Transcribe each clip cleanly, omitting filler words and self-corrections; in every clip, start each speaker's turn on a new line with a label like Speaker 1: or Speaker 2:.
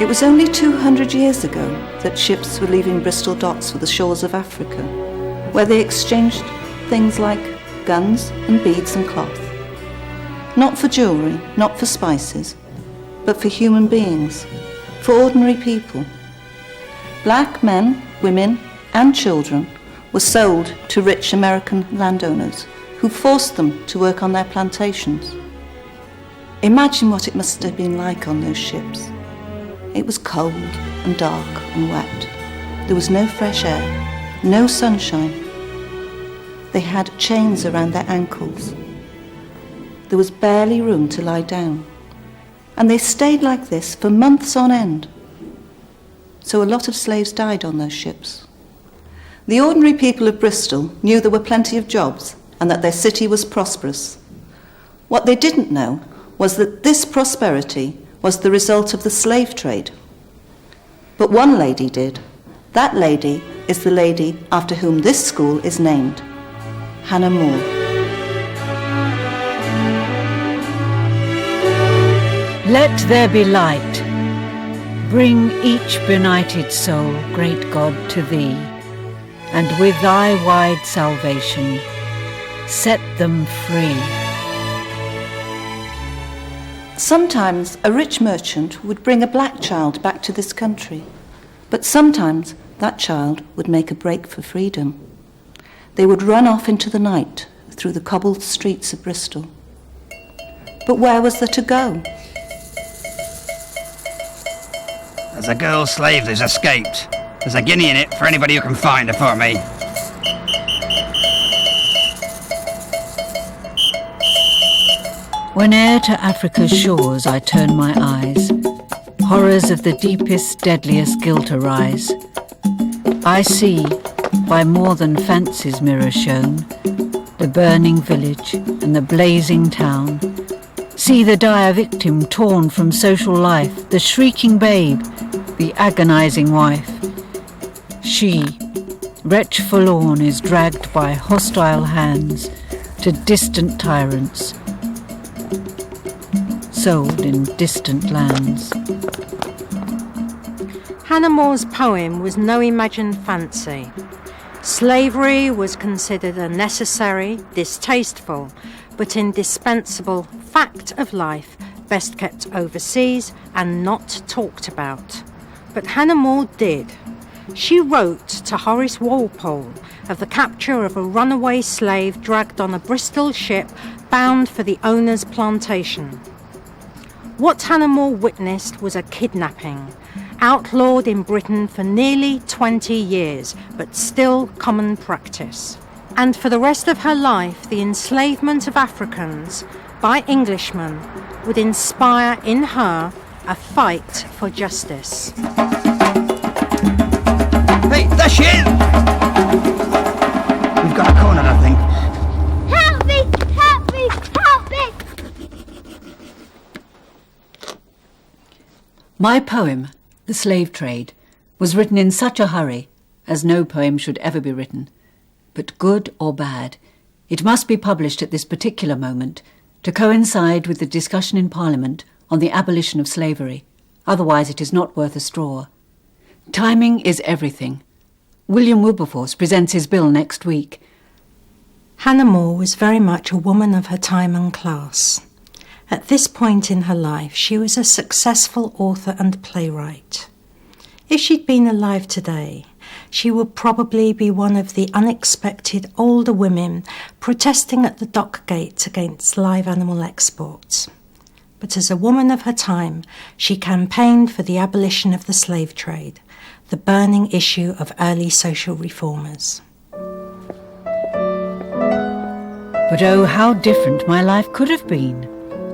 Speaker 1: It was only 200 years ago that ships were leaving Bristol docks for the shores of Africa, where they exchanged things like guns and beads and cloth. Not for jewellery, not for spices, but for human beings, for ordinary people. Black men, women and children were sold to rich American landowners who forced them to work on their plantations. Imagine what it must have been like on those ships. It was cold and dark and wet. There was no fresh air, no sunshine. They had chains around their ankles. There was barely room to lie down. And they stayed like this for months on end. So a lot of slaves died on those ships. The ordinary people of Bristol knew there were plenty of jobs and that their city was prosperous. What they didn't know was that this prosperity was the result of the slave trade. But one lady did. That lady is the lady after whom this school is named, Hannah More.
Speaker 2: Let there be light. Bring each benighted soul, great God, to thee, and with thy wide salvation, set them free.
Speaker 1: Sometimes a rich merchant would bring a black child back to this country, but sometimes that child would make a break for freedom. They would run off into the night through the cobbled streets of Bristol. But where was there to go?
Speaker 3: There's a girl slave who's escaped. There's a guinea in it for anybody who can find her for me.
Speaker 2: Whene'er to Africa's shores I turn my eyes, horrors of the deepest, deadliest guilt arise. I see, by more than fancy's mirror shown, the burning village and the blazing town. See the dire victim torn from social life, the shrieking babe, the agonizing wife. She, wretch forlorn, is dragged by hostile hands to distant tyrants, sold in distant lands.
Speaker 4: Hannah More's poem was no imagined fancy. Slavery was considered a necessary, distasteful, but indispensable fact of life, best kept overseas and not talked about. But Hannah More did. She wrote to Horace Walpole of the capture of a runaway slave dragged on a Bristol ship bound for the owner's plantation. What Hannah More witnessed was a kidnapping, outlawed in Britain for nearly 20 years, but still common practice. And for the rest of her life, the enslavement of Africans by Englishmen would inspire in her a fight for justice.
Speaker 3: Hey, there she is! We've got a corner, I think.
Speaker 5: Help me! Help me! Help me!
Speaker 2: My poem, The Slave Trade, was written in such a hurry as no poem should ever be written. But good or bad, it must be published at this particular moment to coincide with the discussion in Parliament on the abolition of slavery. Otherwise it is not worth a straw. Timing is everything. William Wilberforce presents his bill next week.
Speaker 4: Hannah More was very much a woman of her time and class. At this point in her life, she was a successful author and playwright. If she'd been alive today, she would probably be one of the unexpected older women protesting at the dock gates against live animal exports. But as a woman of her time, she campaigned for the abolition of the slave trade, the burning issue of early social reformers.
Speaker 2: But oh, how different my life could have been.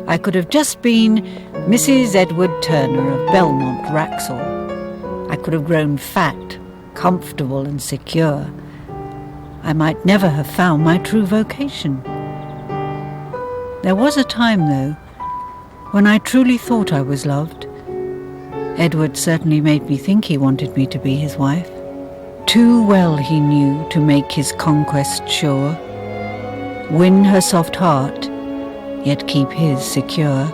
Speaker 2: I could have just been Mrs. Edward Turner of Belmont, Wraxall. I could have grown fat, comfortable and secure. I might never have found my true vocation. There was a time, though, when I truly thought I was loved. Edward certainly made me think he wanted me to be his wife. Too well he knew to make his conquest sure, win her soft heart, yet keep his secure.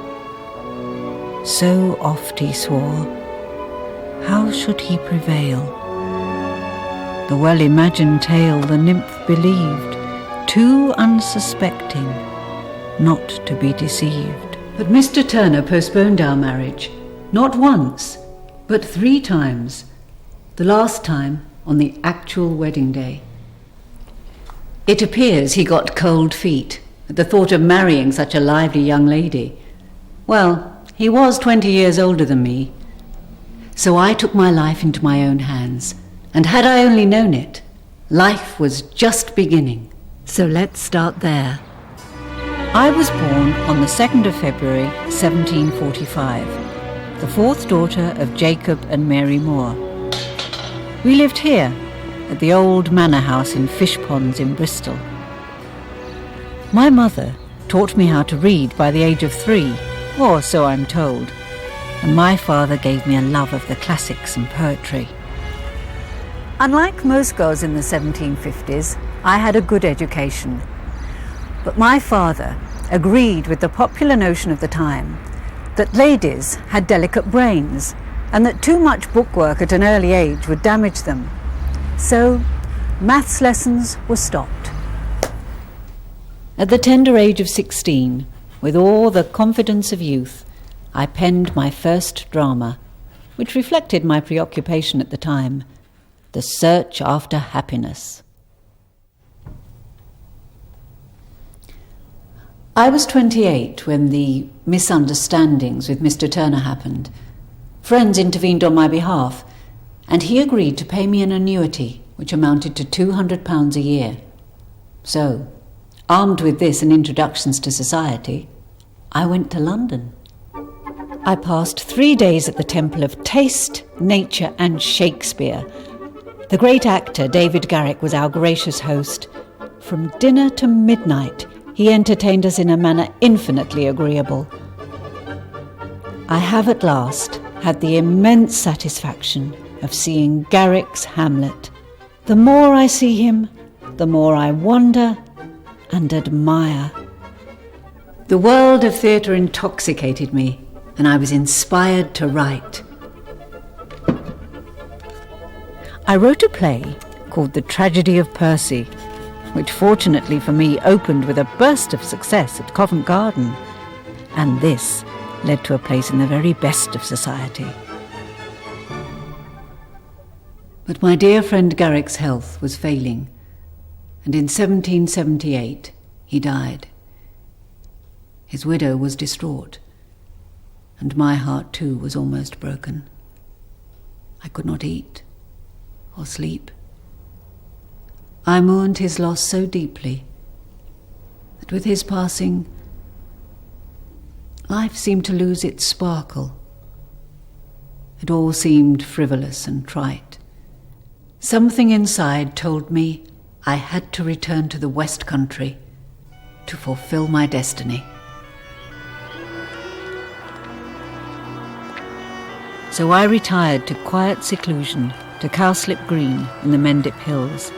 Speaker 2: So oft he swore, how should he prevail? The well-imagined tale the nymph believed, too unsuspecting not to be deceived. But Mr. Turner postponed our marriage, not once, but 3 times, the last time on the actual wedding day. It appears he got cold feet at the thought of marrying such a lively young lady. Well, he was 20 years older than me, so I took my life into my own hands, and had I only known it, life was just beginning. So let's start there. I was born on the 2nd of February 1745, the 4th daughter of Jacob and Mary Moore. We lived here at the old manor house in Fish Ponds in Bristol. My mother taught me how to read by the age of 3, or so I'm told, and my father gave me a love of the classics and poetry. Unlike most girls in the 1750s, I had a good education. But my father agreed with the popular notion of the time that ladies had delicate brains and that too much bookwork at an early age would damage them. So, maths lessons were stopped. At the tender age of 16, with all the confidence of youth, I penned my first drama, which reflected my preoccupation at the time, The Search After Happiness. I was 28 when the misunderstandings with Mr. Turner happened. Friends intervened on my behalf, and he agreed to pay me an annuity which amounted to £200 a year. So, armed with this and introductions to society, I went to London. I passed 3 days at the Temple of Taste, Nature and Shakespeare. The great actor David Garrick was our gracious host. From dinner to midnight, he entertained us in a manner infinitely agreeable. I have at last had the immense satisfaction of seeing Garrick's Hamlet. The more I see him, the more I wonder and admire. The world of theatre intoxicated me, and I was inspired to write. I wrote a play called The Tragedy of Percy, which fortunately for me opened with a burst of success at Covent Garden, and this led to a place in the very best of society. But my dear friend Garrick's health was failing, and in 1778 he died. His widow was distraught, and my heart too was almost broken. I could not eat or sleep. I mourned his loss so deeply that with his passing, life seemed to lose its sparkle. It all seemed frivolous and trite. Something inside told me I had to return to the West Country to fulfill my destiny. So I retired to quiet seclusion to Cowslip Green in the Mendip Hills,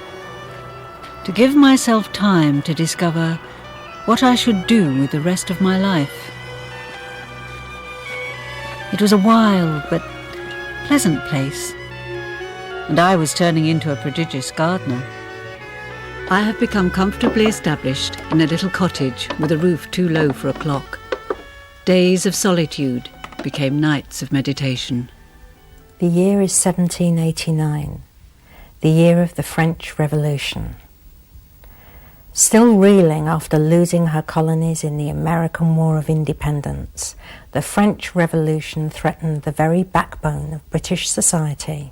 Speaker 2: to give myself time to discover what I should do with the rest of my life. It was a wild but pleasant place, and I was turning into a prodigious gardener. I have become comfortably established in a little cottage with a roof too low for a clock. Days of solitude became nights of meditation.
Speaker 4: The year is 1789, the year of the French Revolution. Still reeling after losing her colonies in the American War of Independence, the French Revolution threatened the very backbone of British society.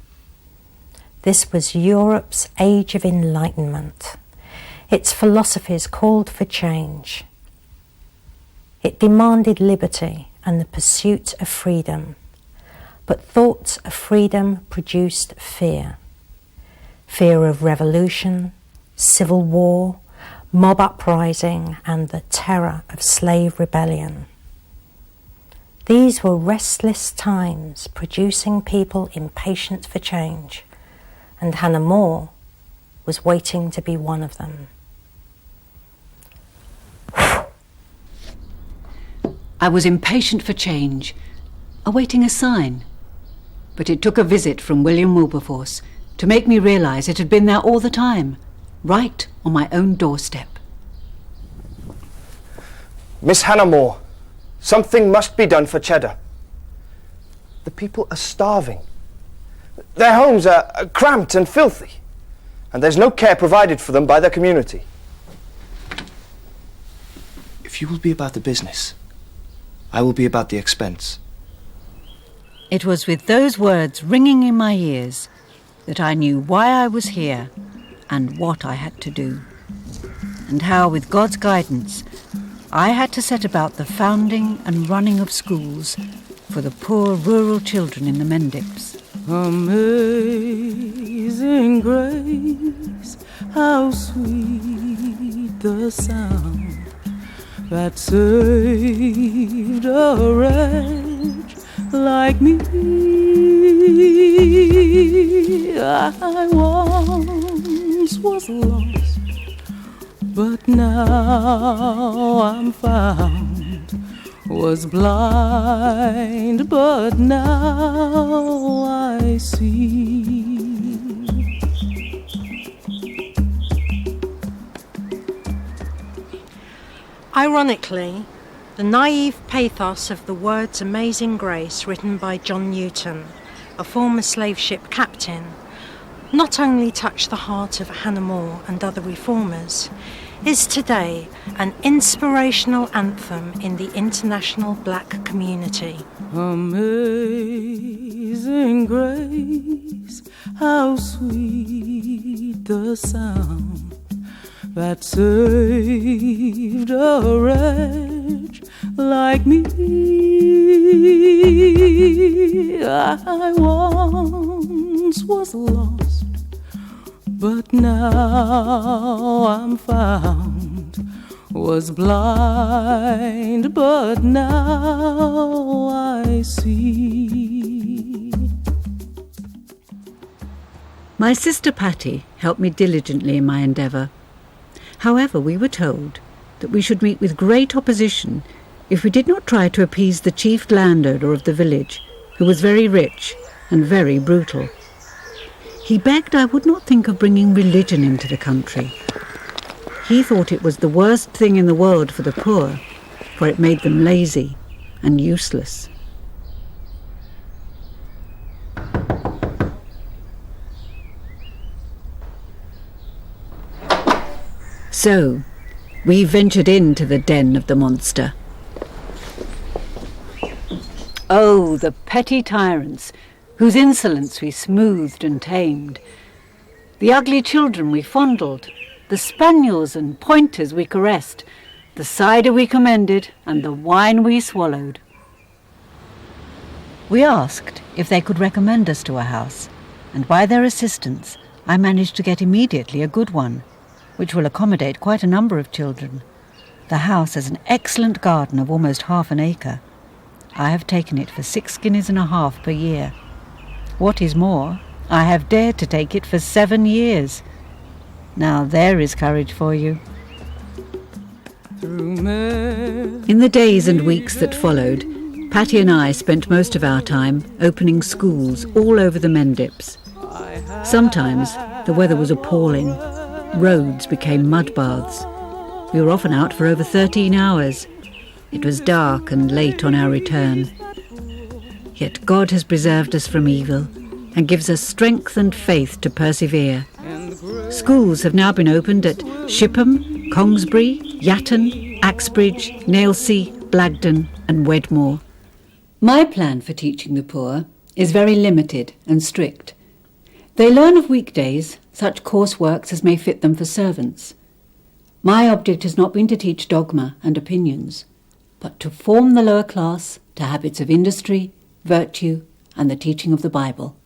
Speaker 4: This was Europe's age of enlightenment. Its philosophies called for change. It demanded liberty and the pursuit of freedom. But thoughts of freedom produced fear. Fear of revolution, civil war, mob uprising, and the terror of slave rebellion. These were restless times, producing people impatient for change, and Hannah More was waiting to be one of them.
Speaker 2: I was impatient for change, awaiting a sign. but it took a visit from William Wilberforce to make me realise it had been there all the time, right on my own doorstep.
Speaker 6: Miss Hannah Moore, something must be done for Cheddar. The people are starving. Their homes are cramped and filthy, and there's no care provided for them by their community. If you will be about the business, I will be about the expense.
Speaker 2: It was with those words ringing in my ears that I knew why I was here and what I had to do, and how, with God's guidance, I had to set about the founding and running of schools for the poor rural children in the Mendips.
Speaker 7: Amazing grace, how sweet the sound that saved a wretch like me. I once was lost, but now I'm found. Was blind, but now I see.
Speaker 4: Ironically, the naive pathos of the words Amazing Grace, written by John Newton, a former slave ship captain, not only touched the heart of Hannah Moore and other reformers, is today an inspirational anthem in the international black community.
Speaker 7: Amazing grace, how sweet the sound that saved a wretch like me. I once was lost, but now I'm found. Was blind, but now I see.
Speaker 2: My sister Patty helped me diligently in my endeavour. However, we were told that we should meet with great opposition if we did not try to appease the chief landowner of the village, who was very rich and very brutal. He begged I would not think of bringing religion into the country. He thought it was the worst thing in the world for the poor, for it made them lazy and useless. So, we ventured into the den of the monster. Oh, the petty tyrants, whose insolence we smoothed and tamed. The ugly children we fondled, the spaniels and pointers we caressed, the cider we commended, and the wine we swallowed. We asked if they could recommend us to a house, and by their assistance I managed to get immediately a good one, which will accommodate quite a number of children. The house has an excellent garden of almost half an acre. I have taken it for 6 guineas and a half per year. What is more, I have dared to take it for 7 years. Now there is courage for you. In the days and weeks that followed, Patty and I spent most of our time opening schools all over the Mendips. Sometimes the weather was appalling. Roads became mud baths. We were often out for over 13 hours. It was dark and late on our return. Yet God has preserved us from evil and gives us strength and faith to persevere. Schools have now been opened at Shipham, Congsbury, Yatton, Axbridge, Nailsea, Blagden and Wedmore. My plan for teaching the poor is very limited and strict. They learn of weekdays such coarse works as may fit them for servants. My object has not been to teach dogma and opinions, but to form the lower class to habits of industry, virtue, and the teaching of the Bible.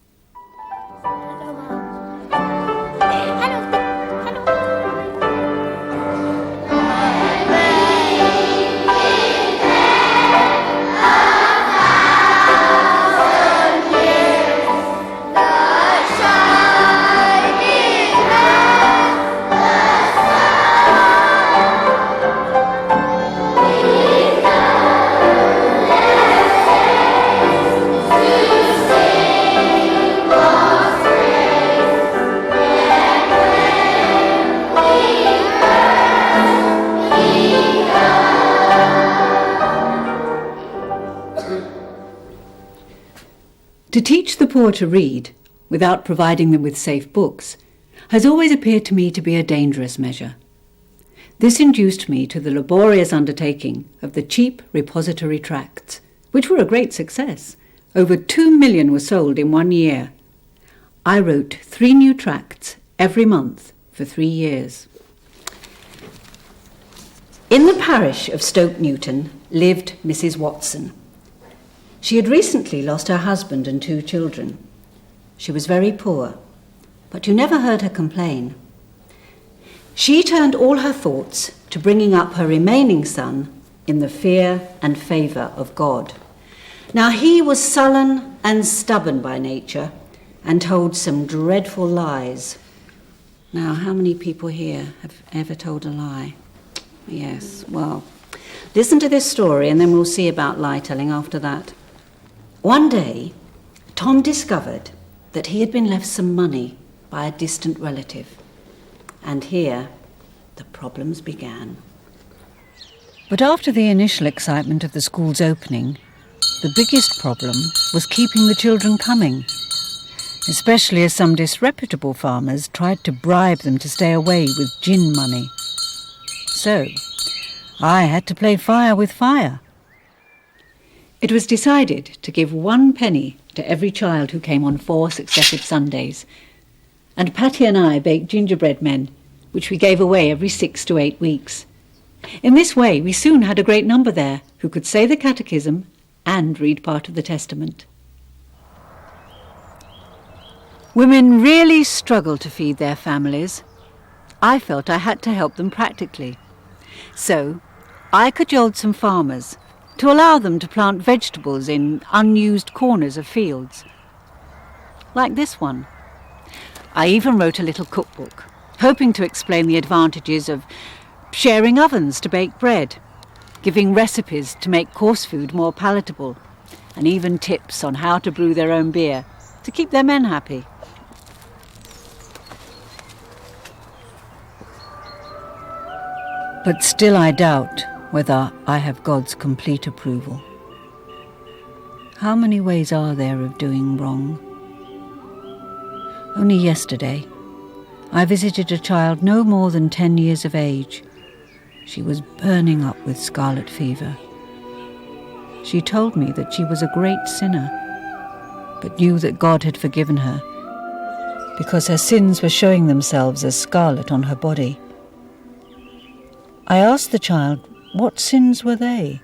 Speaker 2: To teach the poor to read, without providing them with safe books, has always appeared to me to be a dangerous measure. This induced me to the laborious undertaking of the cheap repository tracts, which were a great success. Over 2 million were sold in 1 year. I wrote 3 new tracts every month for 3 years. In the parish of Stoke Newton lived Mrs. Watson. She had recently lost her husband and 2 children. She was very poor, but you never heard her complain. She turned all her thoughts to bringing up her remaining son in the fear and favour of God. Now he was sullen and stubborn by nature and told some dreadful lies. Now, how many people here have ever told a lie? Yes, well, listen to this story and then we'll see about lie-telling after that. One day, Tom discovered that he had been left some money by a distant relative. And here, the problems began. But after the initial excitement of the school's opening, the biggest problem was keeping the children coming, especially as some disreputable farmers tried to bribe them to stay away with gin money. So, I had to play fire with fire. It was decided to give 1 penny to every child who came on 4 successive Sundays, and Patty and I baked gingerbread men, which we gave away every 6 to 8 weeks. In this way, we soon had a great number there who could say the catechism and read part of the Testament. Women really struggle to feed their families. I felt I had to help them practically. So I cajoled some farmers to allow them to plant vegetables in unused corners of fields, like this one. I even wrote a little cookbook, hoping to explain the advantages of sharing ovens to bake bread, giving recipes to make coarse food more palatable, and even tips on how to brew their own beer to keep their men happy. But still I doubt whether I have God's complete approval. How many ways are there of doing wrong? Only yesterday, I visited a child no more than 10 years of age. She was burning up with scarlet fever. She told me that she was a great sinner, but knew that God had forgiven her because her sins were showing themselves as scarlet on her body. I asked the child, what sins were they?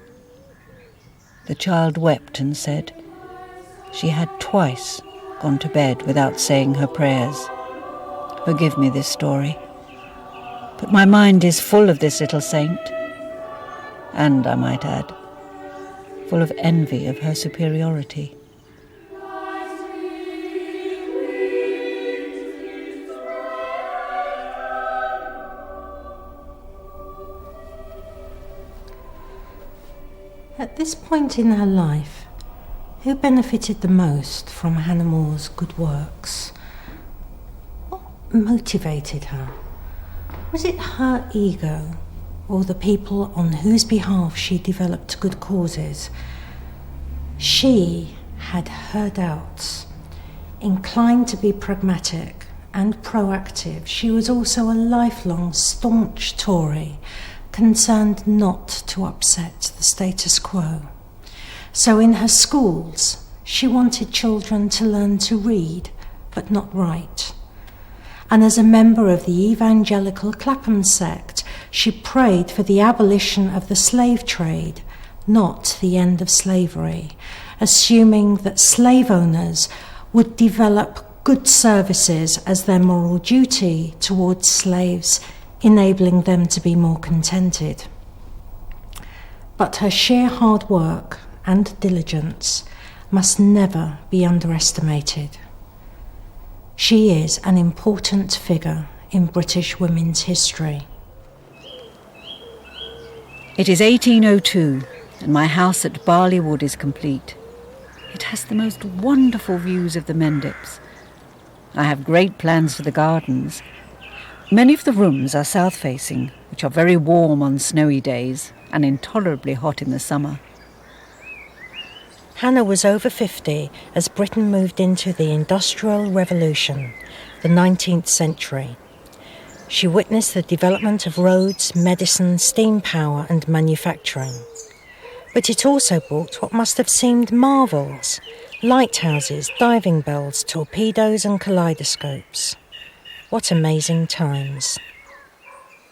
Speaker 2: The child wept and said she had twice gone to bed without saying her prayers. Forgive me this story, but my mind is full of this little saint, and, I might add, full of envy of her superiority.
Speaker 4: At this point in her life, who benefited the most from Hannah More's good works? What motivated her? Was it her ego, or the people on whose behalf she developed good causes? She had her doubts. Inclined to be pragmatic and proactive, she was also a lifelong staunch Tory, concerned not to upset the status quo. So in her schools, she wanted children to learn to read, but not write. And as a member of the evangelical Clapham sect, she prayed for the abolition of the slave trade, not the end of slavery, assuming that slave owners would develop good services as their moral duty towards slaves, enabling them to be more contented. But her sheer hard work and diligence must never be underestimated. She is an important figure in British women's history.
Speaker 2: It is 1802, and my house at Barley Wood is complete. It has the most wonderful views of the Mendips. I have great plans for the gardens. Many of the rooms are south-facing, which are very warm on snowy days and intolerably hot in the summer.
Speaker 4: Hannah was over 50 as Britain moved into the Industrial Revolution, the 19th century. She witnessed the development of roads, medicine, steam power and manufacturing. But it also brought what must have seemed marvels: lighthouses, diving bells, torpedoes and kaleidoscopes. What amazing times.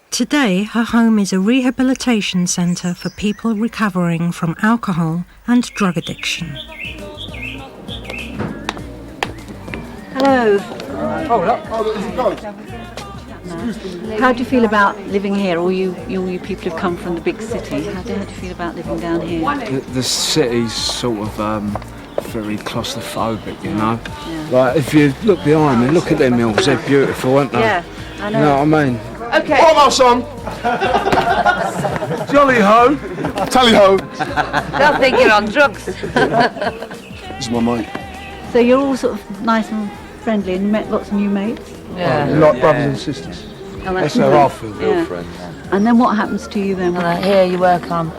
Speaker 4: Today, her home is a rehabilitation centre for people recovering from alcohol and drug addiction.
Speaker 2: Hello.
Speaker 8: Oh,
Speaker 2: How do you feel about living here? All you people who've come from the big city, how do you feel about living down here?
Speaker 8: the city's sort of very claustrophobic, you know. Yeah. Like, if you look behind me, look at them hills, they're beautiful, aren't they?
Speaker 2: Yeah, I know.
Speaker 8: You know what I mean?
Speaker 2: Okay.
Speaker 8: Almost on! Jolly ho! Tally ho!
Speaker 2: They'll think you're on drugs.
Speaker 8: This is my mate.
Speaker 2: So you're all sort of nice and friendly and you met lots of new mates?
Speaker 8: Yeah. Like brothers and sisters.
Speaker 2: Oh,
Speaker 8: that's how I feel.
Speaker 2: Real friends. And then what happens to you then?
Speaker 9: Here you work on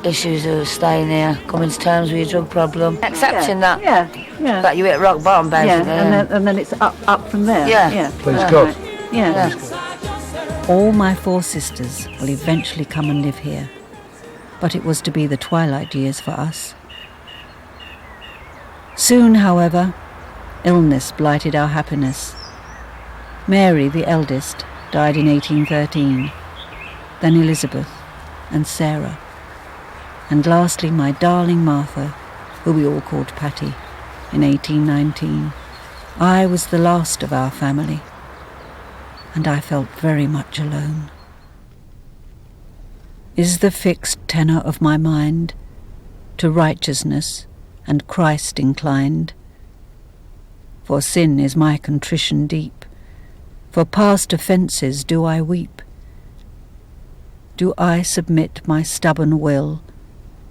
Speaker 9: issues of staying here, coming to terms with your drug problem, accepting that you hit rock bottom basically.
Speaker 2: Yeah, and then it's up from there.
Speaker 9: Yeah.
Speaker 8: Please God.
Speaker 2: Right. Yeah. All my 4 sisters will eventually come and live here, but it was to be the twilight years for us. Soon, however, illness blighted our happiness. Mary, the eldest, died in 1813, then Elizabeth and Sarah, and lastly my darling Martha, who we all called Patty, in 1819. I was the last of our family, and I felt very much alone. Is the fixed tenor of my mind to righteousness and Christ inclined? For sin is my contrition deep, for past offences do I weep. Do I submit my stubborn will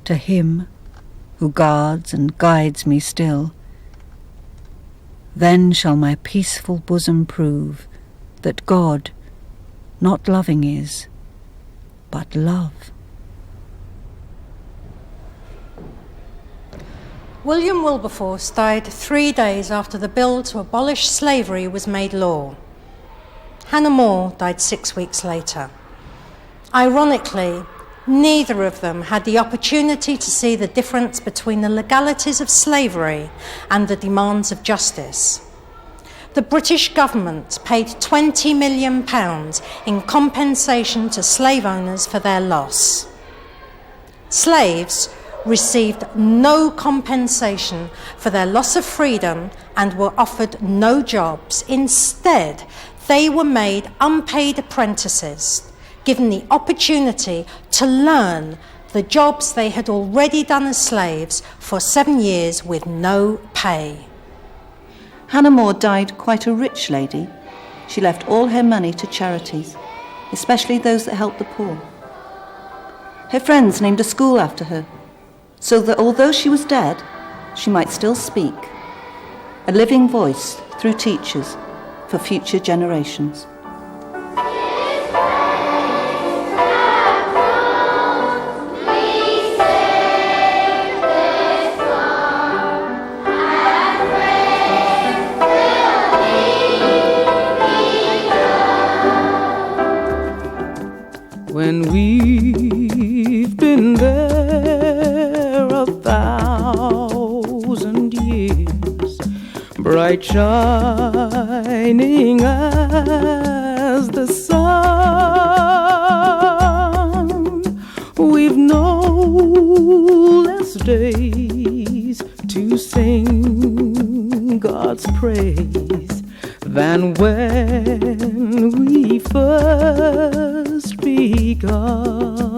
Speaker 2: to Him who guards and guides me still? Then shall my peaceful bosom prove that God not loving is, but love.
Speaker 4: William Wilberforce died 3 days after the bill to abolish slavery was made law. Hannah More died 6 weeks later. Ironically, neither of them had the opportunity to see the difference between the legalities of slavery and the demands of justice. The British government paid £20 million in compensation to slave owners for their loss. Slaves received no compensation for their loss of freedom and were offered no jobs. Instead, they were made unpaid apprentices, given the opportunity to learn the jobs they had already done as slaves for 7 years with no pay.
Speaker 1: Hannah More died quite a rich lady. She left all her money to charities, especially those that help the poor. Her friends named a school after her, so that although she was dead, she might still speak, a living voice through teachers for future generations.
Speaker 7: When we've been there 1,000 years, bright shining as the sun, we've no less days to sing God's praise than when we first begun.